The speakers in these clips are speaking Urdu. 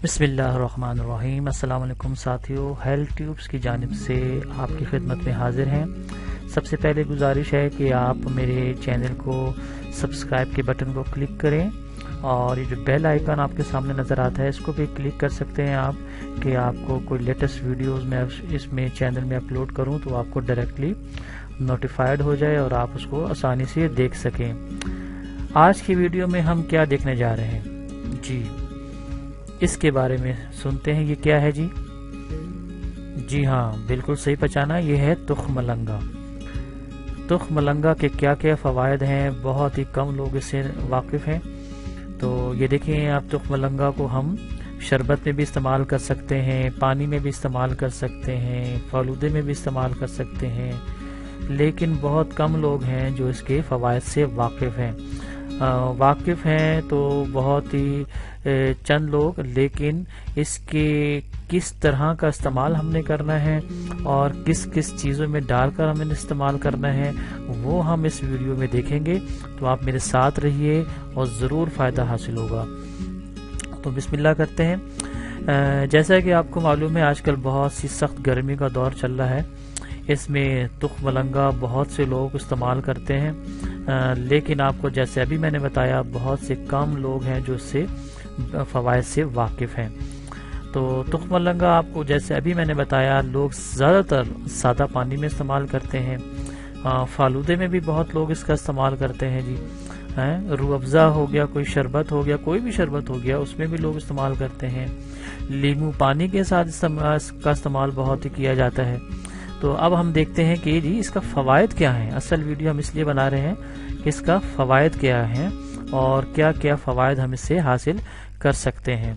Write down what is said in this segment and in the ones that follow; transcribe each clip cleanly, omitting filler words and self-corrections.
بسم اللہ الرحمن الرحیم۔ السلام علیکم ساتھیو، ہیلتھ ٹیوبس کی جانب سے آپ کی خدمت میں حاضر ہیں۔ سب سے پہلے گزارش ہے کہ آپ میرے چینل کو سبسکرائب کے بٹن کو کلک کریں اور یہ جو بیل آئیکن آپ کے سامنے نظر آتا ہے اس کو بھی کلک کر سکتے ہیں آپ، کہ آپ کو کوئی لیٹسٹ ویڈیوز میں اس میں چینل میں اپلوڈ کروں تو آپ کو ڈائریکٹلی نوٹیفائڈ ہو جائے اور آپ اس کو آسانی سے دیکھ سکیں۔ آج کی ویڈیو میں ہم کیا دیکھنے جا رہے ہیں جی، اس کے بارے میں سنتے ہیں۔ یہ کیا ہے جی ہاں، بالکل صحیح پہچانا، یہ ہے تخم ملنگا۔ تخم ملنگا کے کیا کیا فوائد ہیں، بہت ہی کم لوگ اس سے واقف ہیں۔ تو یہ دیکھیں آپ، تخم ملنگا کو ہم شربت میں بھی استعمال کر سکتے ہیں، پانی میں بھی استعمال کر سکتے ہیں، فالودے میں بھی استعمال کر سکتے ہیں، لیکن بہت کم لوگ ہیں جو اس کے فوائد سے واقف ہیں۔ واقف ہیں تو بہت ہی چند لوگ، لیکن اس کے کس طرح کا استعمال ہم نے کرنا ہے اور کس کس چیزوں میں ڈال کر ہمیں استعمال کرنا ہے وہ ہم اس ویڈیو میں دیکھیں گے۔ تو آپ میرے ساتھ رہیے اور ضرور فائدہ حاصل ہوگا۔ تو بسم اللہ کرتے ہیں۔ جیسا کہ آپ کو معلوم ہے، آج کل بہت سی سخت گرمی کا دور چل رہا ہے۔ اس میں تخم ملنگا بہت سے لوگ استعمال کرتے ہیں، لیکن آپ کو جیسے ابھی میں نے بتایا بہت سے کم لوگ ہیں جو اس سے فوائد سے واقف ہیں۔ تو تخم ملنگا آپ کو جیسے ابھی میں نے بتایا، لوگ زیادہ تر سادہ پانی میں استعمال کرتے ہیں۔ فالودے میں بھی بہت لوگ اس کا استعمال کرتے ہیں جی۔ روح افزا ہو گیا، کوئی شربت ہو گیا، کوئی بھی شربت ہو گیا، اس میں بھی لوگ استعمال کرتے ہیں۔ لیمو پانی کے ساتھ اس کا استعمال بہت ہی کیا جاتا ہے۔ تو اب ہم دیکھتے ہیں کہ جی اس کا فوائد کیا ہیں۔ اصل ویڈیو ہم اس لیے بنا رہے ہیں کہ اس کا فوائد کیا ہیں اور کیا کیا فوائد ہم اس سے حاصل کر سکتے ہیں۔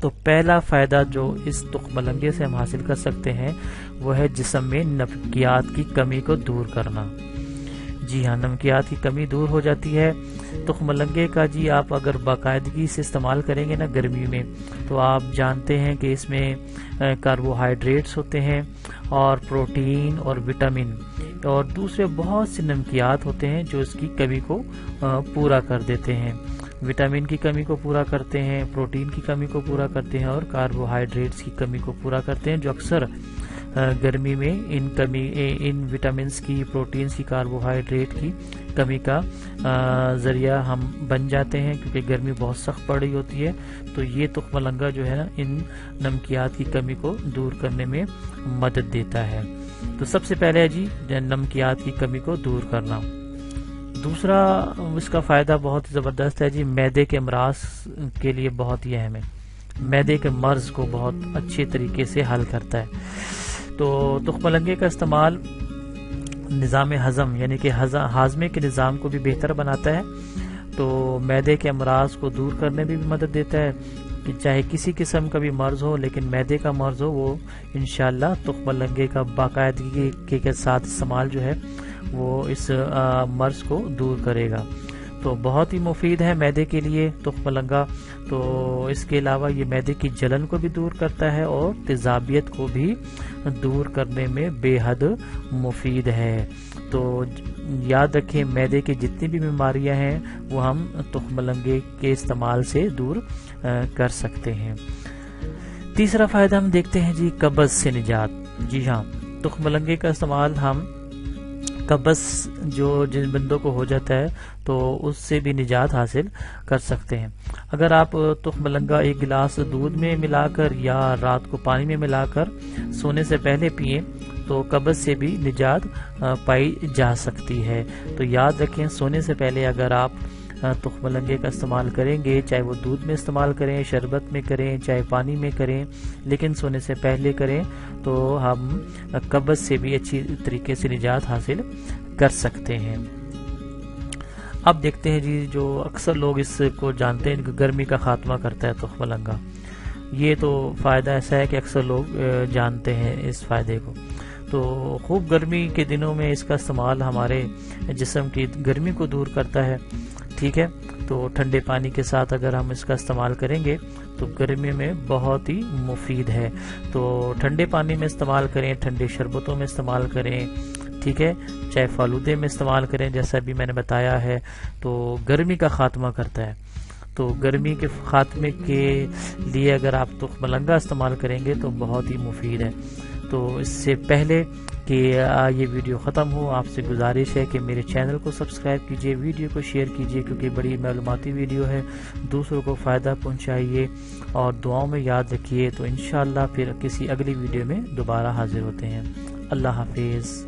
تو پہلا فائدہ جو اس تخم ملنگے سے ہم حاصل کر سکتے ہیں وہ ہے جسم میں نمکیات کی کمی کو دور کرنا۔ جی ہاں، نمکیات کی کمی دور ہو جاتی ہے۔ تخم ملنگے کا جی آپ اگر باقاعدگی سے استعمال کریں گے نا گرمی میں، تو آپ جانتے ہیں کہ اس میں کاربوہائیڈریٹس ہوتے ہیں اور پروٹین اور وٹامن اور دوسرے بہت سے نمکیات ہوتے ہیں جو اس کی کمی کو پورا کر دیتے ہیں۔ وٹامن کی کمی کو پورا کرتے ہیں، پروٹین کی کمی کو پورا کرتے ہیں اور کاربوہائیڈریٹس کی کمی کو پورا کرتے ہیں، جو اکثر گرمی میں ان وٹامنس کی، پروٹینز کی، کاربوہائیڈریٹ کی کمی کا ذریعہ ہم بن جاتے ہیں، کیونکہ گرمی بہت سخت پڑ رہی ہوتی ہے۔ تو یہ تخم ملنگا جو ہے نا، ان نمکیات کی کمی کو دور کرنے میں مدد دیتا ہے۔ تو سب سے پہلے جی نمکیات کی کمی کو دور کرنا۔ دوسرا اس کا فائدہ بہت زبردست ہے جی، معدے کے امراض کے لیے بہت ہی اہم ہے۔ معدے کے مرض کو بہت اچھے طریقے سے حل کرتا ہے۔ تو تخم ملنگے کا استعمال نظام ہضم یعنی کہ ہاضمے کے نظام کو بھی بہتر بناتا ہے۔ تو معدے کے امراض کو دور کرنے میں بھی مدد دیتا ہے، کہ چاہے کسی قسم کا بھی مرض ہو، لیکن معدے کا مرض ہو، وہ انشاءاللہ تخم ملنگے کا باقاعدگی کے ساتھ استعمال جو ہے وہ اس مرض کو دور کرے گا۔ تو بہت ہی مفید ہے معدے کے لیے تخم ملنگا۔ تو اس کے علاوہ یہ معدے کی جلن کو بھی دور کرتا ہے اور تیزابیت کو بھی دور کرنے میں بے حد مفید ہے۔ تو یاد رکھیں، معدے کی جتنی بھی بیماریاں ہیں وہ ہم تخم ملنگے کے استعمال سے دور کر سکتے ہیں۔ تیسرا فائدہ ہم دیکھتے ہیں جی، قبض سے نجات۔ جی ہاں، تخم ملنگے کا استعمال ہم قبض جو جن بندوں کو ہو جاتا ہے تو اس سے بھی نجات حاصل کر سکتے ہیں۔ اگر آپ تخم ملنگا ایک گلاس دودھ میں ملا کر یا رات کو پانی میں ملا کر سونے سے پہلے پئیں تو قبض سے بھی نجات پائی جا سکتی ہے۔ تو یاد رکھیں، سونے سے پہلے اگر آپ تخم ملنگے کا استعمال کریں گے، چاہے وہ دودھ میں استعمال کریں، شربت میں کریں، چاہے پانی میں کریں، لیکن سونے سے پہلے کریں تو ہم قبض سے بھی اچھی طریقے سے نجات حاصل کر سکتے ہیں۔ اب دیکھتے ہیں جی، جو اکثر لوگ اس کو جانتے ہیں کہ گرمی کا خاتمہ کرتا ہے تخم ملنگا۔ یہ تو فائدہ ایسا ہے کہ اکثر لوگ جانتے ہیں اس فائدے کو۔ تو خوب گرمی کے دنوں میں اس کا استعمال ہمارے جسم کی گرمی کو دور کرتا ہے، ٹھیک ہے۔ تو ٹھنڈے پانی کے ساتھ اگر ہم اس کا استعمال کریں گے تو گرمی میں بہت ہی مفید ہے۔ تو ٹھنڈے پانی میں استعمال کریں، ٹھنڈے شربتوں میں استعمال کریں، ٹھیک ہے، چاہے فالودے میں استعمال کریں، جیسا بھی میں نے بتایا ہے، تو گرمی کا خاتمہ کرتا ہے۔ تو گرمی کے خاتمے کے لیے اگر آپ تخم ملنگا استعمال کریں گے تو بہت ہی مفید ہے۔ تو اس سے پہلے کہ یہ ویڈیو ختم ہو، آپ سے گزارش ہے کہ میرے چینل کو سبسکرائب کیجئے، ویڈیو کو شیئر کیجئے کیونکہ بڑی معلوماتی ویڈیو ہے، دوسروں کو فائدہ پہنچائیے اور دعاؤں میں یاد رکھیے۔ تو انشاءاللہ پھر کسی اگلی ویڈیو میں دوبارہ حاضر ہوتے ہیں۔ اللہ حافظ۔